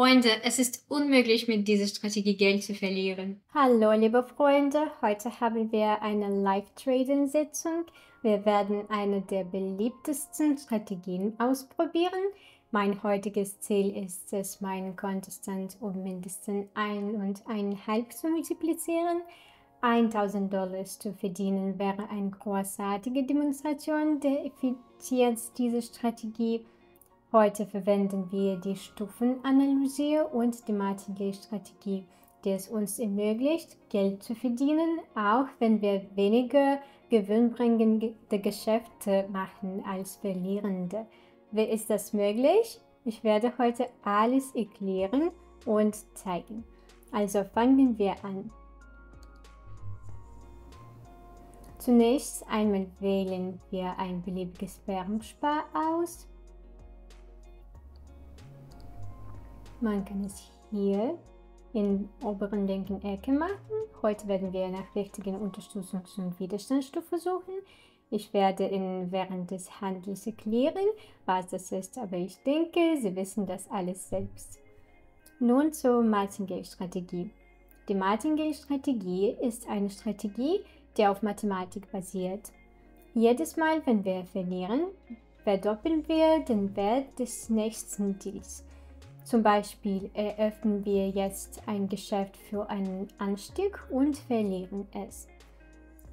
Freunde, es ist unmöglich, mit dieser Strategie Geld zu verlieren. Hallo liebe Freunde, heute haben wir eine Live-Trading-Sitzung. Wir werden eine der beliebtesten Strategien ausprobieren. Mein heutiges Ziel ist es, meinen Kontostand um mindestens 1,5 zu multiplizieren. $1.000 zu verdienen wäre eine großartige Demonstration der Effizienz dieser Strategie. Heute verwenden wir die Stufenanalyse und die Martingale-Strategie, die es uns ermöglicht, Geld zu verdienen, auch wenn wir weniger gewinnbringende Geschäfte machen als verlierende. Wie ist das möglich? Ich werde heute alles erklären und zeigen. Also fangen wir an. Zunächst einmal wählen wir ein beliebiges Währungspaar aus. Man kann es hier in der oberen linken Ecke machen. Heute werden wir nach wichtigen Unterstützungs- und Widerstandsstufen suchen. Ich werde Ihnen während des Handels erklären, was das ist, aber ich denke, Sie wissen das alles selbst. Nun zur Martingale-Strategie. Die Martingale-Strategie ist eine Strategie, die auf Mathematik basiert. Jedes Mal, wenn wir verlieren, verdoppeln wir den Wert des nächsten Deals. Zum Beispiel eröffnen wir jetzt ein Geschäft für einen Anstieg und verlieren es.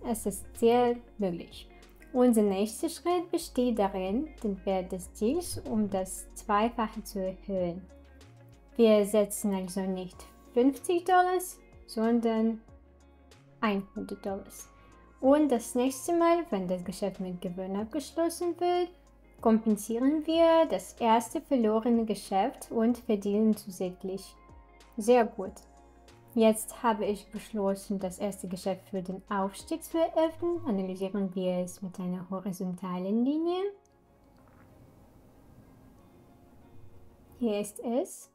Es ist sehr möglich. Unser nächster Schritt besteht darin, den Wert des Deals um das Zweifache zu erhöhen. Wir setzen also nicht $50, sondern $100. Und das nächste Mal, wenn das Geschäft mit Gewinn abgeschlossen wird, kompensieren wir das erste verlorene Geschäft und verdienen zusätzlich. Sehr gut. Jetzt habe ich beschlossen, das erste Geschäft für den Aufstieg zu eröffnen. Analysieren wir es mit einer horizontalen Linie. Hier ist es.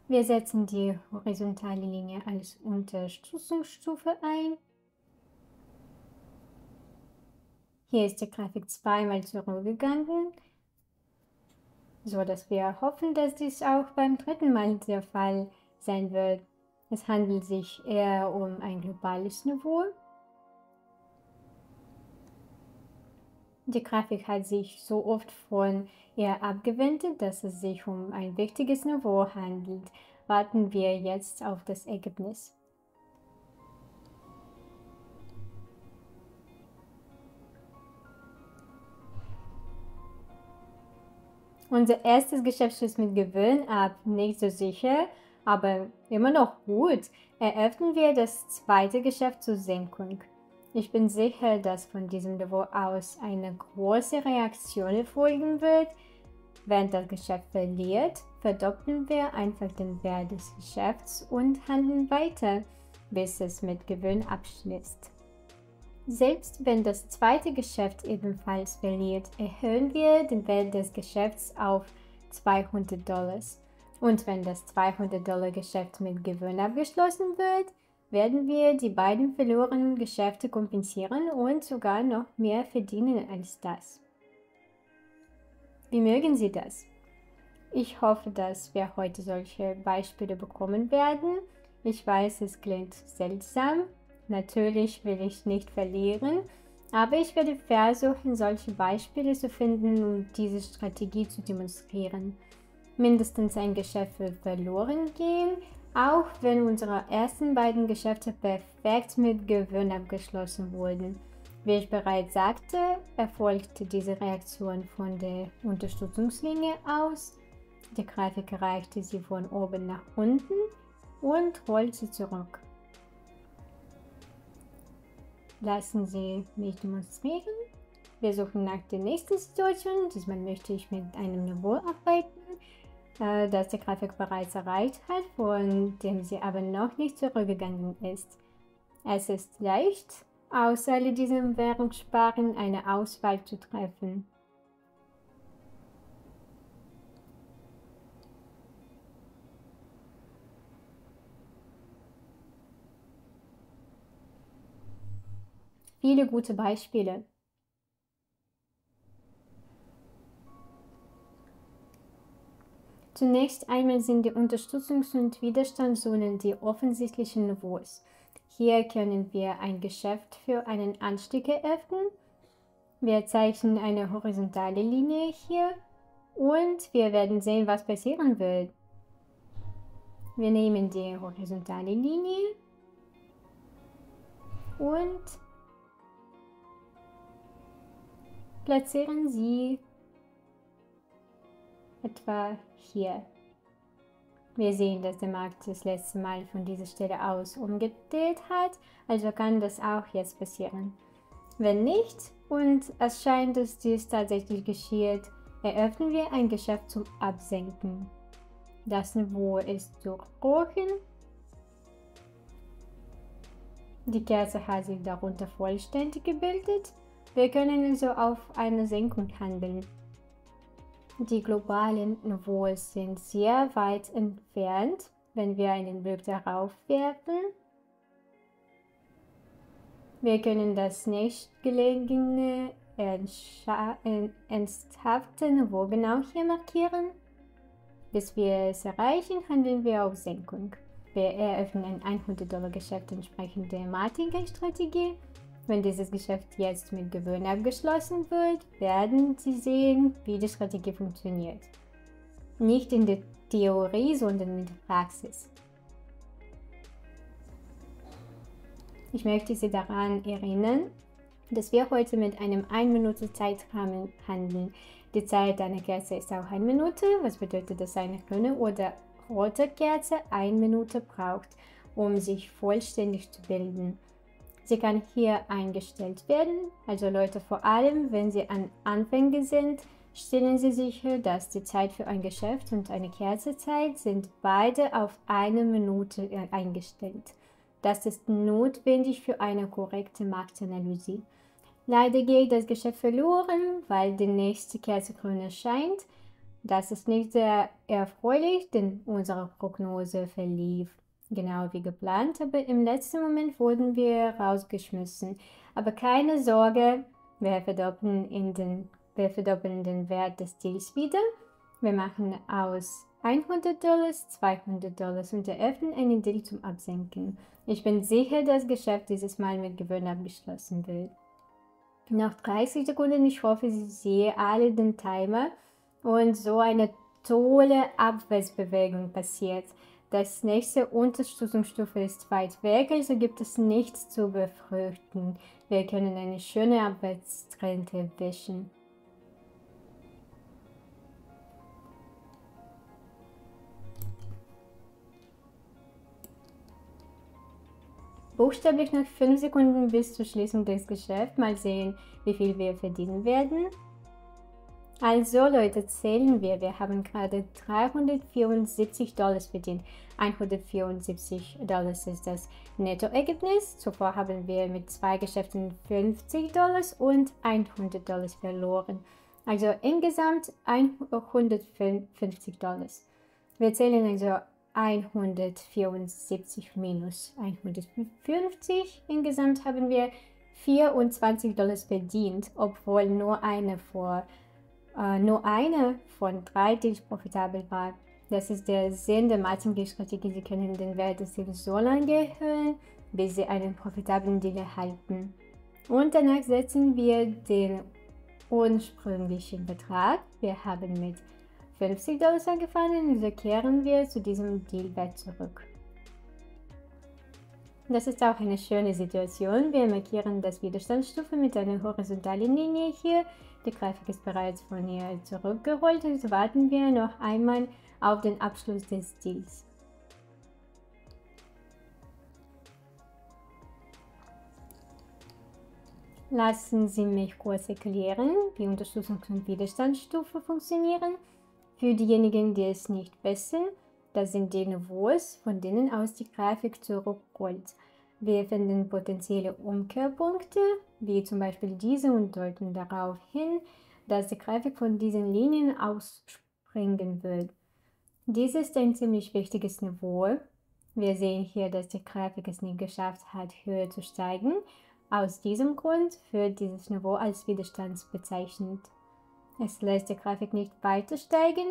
Wir setzen die horizontale Linie als Unterstützungsstufe ein. Hier ist der Grafik zweimal zurückgegangen, so dass wir hoffen, dass dies auch beim dritten Mal der Fall sein wird. Es handelt sich eher um ein globales Niveau. Die Grafik hat sich so oft von ihr abgewendet, dass es sich um ein wichtiges Niveau handelt. Warten wir jetzt auf das Ergebnis. Unser erstes Geschäft schließt mit Gewinn ab, nicht so sicher, aber immer noch gut. Eröffnen wir das zweite Geschäft zur Senkung. Ich bin sicher, dass von diesem Niveau aus eine große Reaktion erfolgen wird. Wenn das Geschäft verliert, verdoppeln wir einfach den Wert des Geschäfts und handeln weiter, bis es mit Gewinn abschließt. Selbst wenn das zweite Geschäft ebenfalls verliert, erhöhen wir den Wert des Geschäfts auf $200. Und wenn das $200 Geschäft mit Gewinn abgeschlossen wird, werden wir die beiden verlorenen Geschäfte kompensieren und sogar noch mehr verdienen als das. Wie mögen Sie das? Ich hoffe, dass wir heute solche Beispiele bekommen werden. Ich weiß, es klingt seltsam. Natürlich will ich nicht verlieren, aber ich werde versuchen, solche Beispiele zu finden, um diese Strategie zu demonstrieren. Mindestens ein Geschäft wird verloren gehen, auch wenn unsere ersten beiden Geschäfte perfekt mit Gewinn abgeschlossen wurden. Wie ich bereits sagte, erfolgte diese Reaktion von der Unterstützungslinie aus. Die Grafik erreichte sie von oben nach unten und rollte zurück. Lassen Sie mich demonstrieren. Wir suchen nach der nächsten Situation. Diesmal möchte ich mit einem Niveau arbeiten, das die Grafik bereits erreicht hat, von dem sie aber noch nicht zurückgegangen ist. Es ist leicht, aus all diesen Währungspaaren eine Auswahl zu treffen. Viele gute Beispiele. Zunächst einmal sind die Unterstützungs- und Widerstandszonen die offensichtlichen Niveaus. Hier können wir ein Geschäft für einen Anstieg eröffnen. Wir zeichnen eine horizontale Linie hier und wir werden sehen, was passieren wird. Wir nehmen die horizontale Linie und platzieren sie etwa hier. Wir sehen, dass der Markt das letzte Mal von dieser Stelle aus umgedreht hat, also kann das auch jetzt passieren. Wenn nicht und es scheint, dass dies tatsächlich geschieht, eröffnen wir ein Geschäft zum Absenken. Das Niveau ist durchbrochen. Die Kerze hat sich darunter vollständig gebildet. Wir können also auf eine Senkung handeln. Die globalen Niveaus sind sehr weit entfernt, wenn wir einen Blick darauf werfen. Wir können das nächstgelegene ernsthafte Niveau genau hier markieren. Bis wir es erreichen, handeln wir auf Senkung. Wir eröffnen ein $100 entsprechend der Martingale-Strategie. Wenn dieses Geschäft jetzt mit Gewinn abgeschlossen wird, werden Sie sehen, wie die Strategie funktioniert. Nicht in der Theorie, sondern in der Praxis. Ich möchte Sie daran erinnern, dass wir heute mit einem 1-Minute-Zeitrahmen handeln. Die Zeit einer Kerze ist auch 1 Minute, was bedeutet, dass eine grüne oder rote Kerze 1 Minute braucht, um sich vollständig zu bilden. Sie kann hier eingestellt werden, also Leute, vor allem wenn Sie an Anfänger sind, stellen Sie sicher, dass die Zeit für ein Geschäft und eine Kerzezeit sind beide auf 1 Minute eingestellt. Das ist notwendig für eine korrekte Marktanalyse. Leider geht das Geschäft verloren, weil die nächste Kerze grün erscheint. Das ist nicht sehr erfreulich, denn unsere Prognose verlief genau wie geplant, aber im letzten Moment wurden wir rausgeschmissen. Aber keine Sorge, wir verdoppeln den Wert des Deals wieder. Wir machen aus $100 $200 und eröffnen einen Deal zum Absenken. Ich bin sicher, dass das Geschäft dieses Mal mit Gewinn abgeschlossen wird. Noch 30 Sekunden, ich hoffe, Sie sehen alle den Timer und so eine tolle Abwärtsbewegung passiert. Das nächste Unterstützungsstufe ist weit weg, also gibt es nichts zu befürchten. Wir können eine schöne Abwärtstrend erwischen. Buchstäblich noch 5 Sekunden bis zur Schließung des Geschäfts. Mal sehen, wie viel wir verdienen werden. Also Leute, zählen wir. Wir haben gerade $374 verdient. $174 ist das Nettoergebnis. Zuvor haben wir mit 2 Geschäften $50 und $100 verloren. Also insgesamt $150. Wir zählen also 174 minus 150. Insgesamt haben wir $24 verdient, obwohl nur eine von 3 Deals profitabel war. Das ist der Sinn der Martingale-Strategie. Sie können den Wert des Deals so lange erhöhen, bis Sie einen profitablen Deal erhalten. Und danach setzen wir den ursprünglichen Betrag. Wir haben mit $50 angefangen, also kehren wir zu diesem Dealwert zurück. Das ist auch eine schöne Situation. Wir markieren das Widerstandsstufe mit einer horizontalen Linie hier. Die Grafik ist bereits von hier zurückgerollt, also warten wir noch einmal auf den Abschluss des Deals. Lassen Sie mich kurz erklären, wie Unterstützungs- und Widerstandsstufe funktionieren. Für diejenigen, die es nicht wissen, das sind die Niveaus, von denen aus die Grafik zurückrollt. Wir finden potenzielle Umkehrpunkte, wie zum Beispiel diese, und deuten darauf hin, dass die Grafik von diesen Linien ausspringen wird. Dies ist ein ziemlich wichtiges Niveau. Wir sehen hier, dass die Grafik es nicht geschafft hat, höher zu steigen. Aus diesem Grund wird dieses Niveau als Widerstand bezeichnet. Es lässt die Grafik nicht weiter steigen,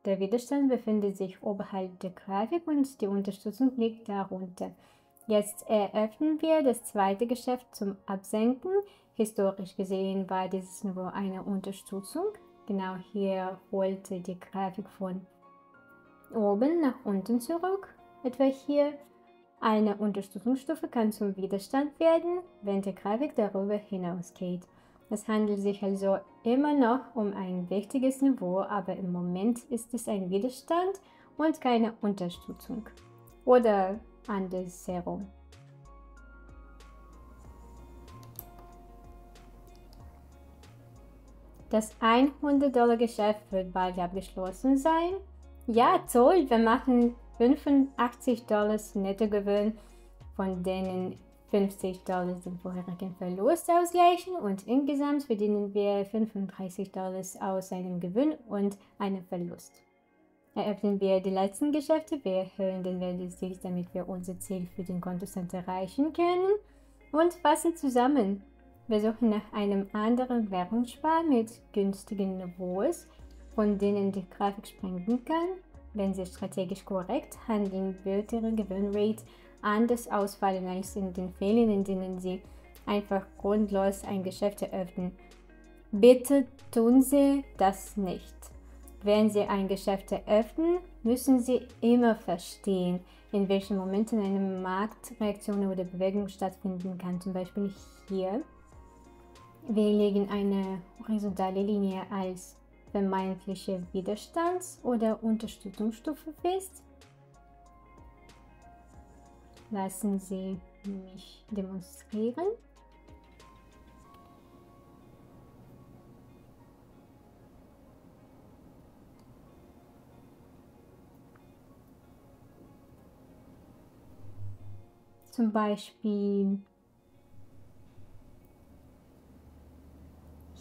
Der Widerstand befindet sich oberhalb der Grafik und die Unterstützung liegt darunter. Jetzt eröffnen wir das zweite Geschäft zum Absenken. Historisch gesehen war dieses Niveau eine Unterstützung. Genau hier rollte die Grafik von oben nach unten zurück. Etwa hier. Eine Unterstützungsstufe kann zum Widerstand werden, wenn die Grafik darüber hinausgeht. Es handelt sich also immer noch um ein wichtiges Niveau, aber im Moment ist es ein Widerstand und keine Unterstützung. Oder andersherum. Das 100-Dollar-Geschäft wird bald abgeschlossen sein. Ja, toll, wir machen 85 Dollar Nettogewinn, von denen 50 Dollar den vorherigen Verlust ausgleichen und insgesamt verdienen wir 35 Dollar aus einem Gewinn und einem Verlust. Eröffnen wir die letzten Geschäfte, wir erhöhen den Wert des Deals, damit wir unser Ziel für den Kontostand erreichen können und fassen zusammen. Wir suchen nach einem anderen Währungspaar mit günstigen Niveaus, von denen die Grafik springen kann. Wenn Sie strategisch korrekt handeln, wird Ihre Gewinnrate anders ausfallen als in den Fällen, in denen Sie einfach grundlos ein Geschäft eröffnen. Bitte tun Sie das nicht. Wenn Sie ein Geschäft eröffnen, müssen Sie immer verstehen, in welchen Momenten eine Marktreaktion oder Bewegung stattfinden kann. Zum Beispiel hier. Wir legen eine horizontale Linie als vermeintliche Widerstands- oder Unterstützungsstufe fest. Lassen Sie mich demonstrieren. Zum Beispiel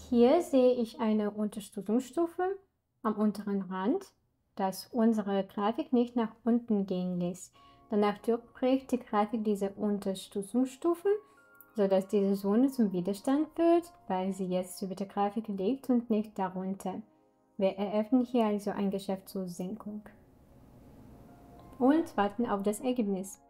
hier sehe ich eine Unterstützungsstufe am unteren Rand, das unsere Grafik nicht nach unten gehen lässt. Danach durchbricht die Grafik diese Unterstützungsstufe, sodass diese Zone zum Widerstand wird, weil sie jetzt über der Grafik liegt und nicht darunter. Wir eröffnen hier also ein Geschäft zur Senkung und warten auf das Ergebnis.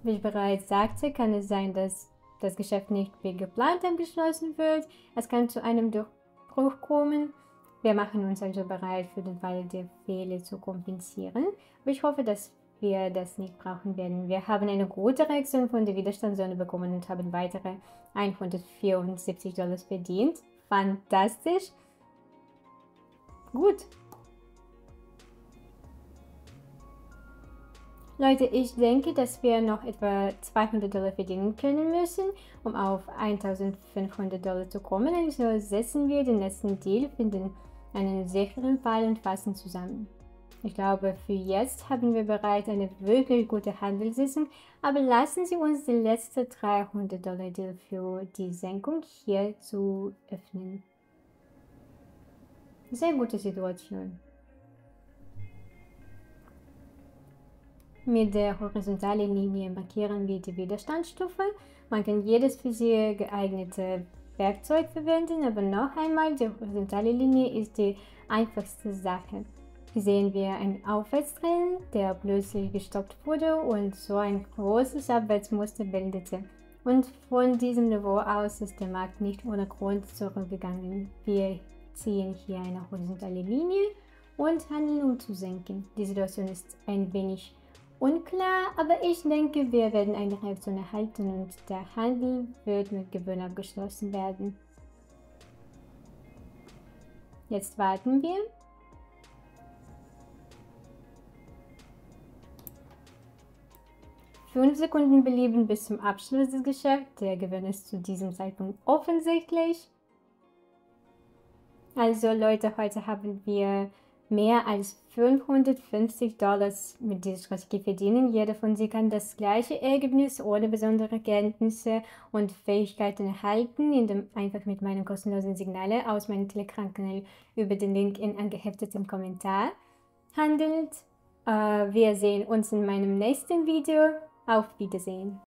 Wie ich bereits sagte, kann es sein, dass das Geschäft nicht wie geplant abgeschlossen wird. Es kann zu einem Durchbruch kommen. Wir machen uns also bereit, für den Fall der Fehler zu kompensieren. Aber ich hoffe, dass wir das nicht brauchen werden. Wir haben eine gute Reaktion von der Widerstandszone bekommen und haben weitere 174 Dollar verdient. Fantastisch. Gut. Leute, ich denke, dass wir noch etwa 200 Dollar verdienen können müssen, um auf 1500 Dollar zu kommen. Also setzen wir den letzten Deal, finden einen sicheren Fall und fassen zusammen. Ich glaube, für jetzt haben wir bereits eine wirklich gute Handelssitzung, aber lassen Sie uns die letzte 300 Dollar Deal für die Senkung hier zu öffnen. Sehr gute Situation. Mit der horizontalen Linie markieren wir die Widerstandsstufe. Man kann jedes für Sie geeignete Werkzeug verwenden, aber noch einmal, die horizontale Linie ist die einfachste Sache. Hier sehen wir einen Aufwärtstrend, der plötzlich gestoppt wurde und so ein großes Abwärtsmuster bildete. Und von diesem Niveau aus ist der Markt nicht ohne Grund zurückgegangen. Wir ziehen hier eine horizontale Linie und handeln, um zu senken. Die Situation ist ein wenig unklar, aber ich denke, wir werden eine Reaktion erhalten und der Handel wird mit Gewinn abgeschlossen werden. Jetzt warten wir. Fünf Sekunden belieben bis zum Abschluss des Geschäfts. Der Gewinn ist zu diesem Zeitpunkt offensichtlich. Also Leute, heute haben wir mehr als 550 Dollar mit dieser Strategie verdienen. Jeder von Sie kann das gleiche Ergebnis ohne besondere Kenntnisse und Fähigkeiten erhalten, indem einfach mit meinen kostenlosen Signalen aus meinem Telegram-Kanal über den Link in angeheftetem Kommentar handelt. Wir sehen uns in meinem nächsten Video. Auf Wiedersehen.